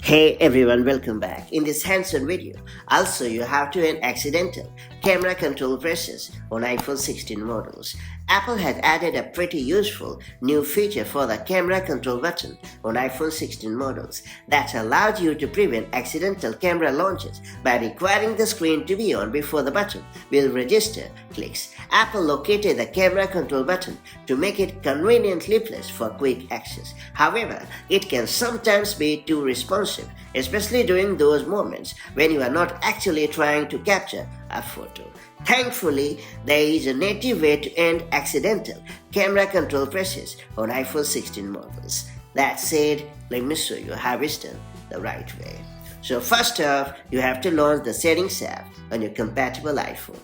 Hey everyone, welcome back. In this hands-on video, I'll show you how to end accidental camera control presses on iPhone 16 models. Apple has added a pretty useful new feature for the camera control button on iPhone 16 models that allows you to prevent accidental camera launches by requiring the screen to be on before the button will register clicks. Apple located the camera control button to make it conveniently placed for quick access. However, it can sometimes be too responsive, especially during those moments when you are not actually trying to capture a photo. Thankfully, there is a native way to end accidental camera control presses on iPhone 16 models. That said, let me show you how it's done the right way. So first off, you have to launch the Settings app on your compatible iPhone.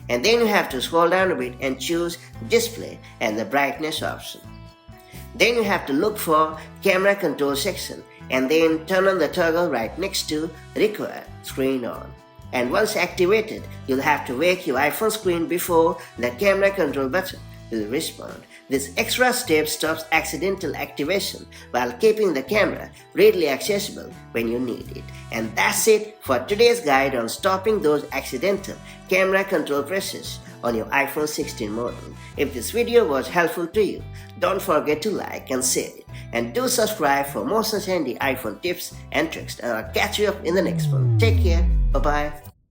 And then you have to scroll down a bit and choose Display and the Brightness option. Then you have to look for Camera Control section and then turn on the toggle right next to Require Screen On. And once activated, you'll have to wake your iPhone screen before the camera control button will respond. This extra step stops accidental activation while keeping the camera readily accessible when you need it. And that's it for today's guide on stopping those accidental camera control presses on your iPhone 16 model. If this video was helpful to you, don't forget to like and share it. And do subscribe for more such handy iPhone tips and tricks. And I'll catch you up in the next one. Take care. Bye-bye.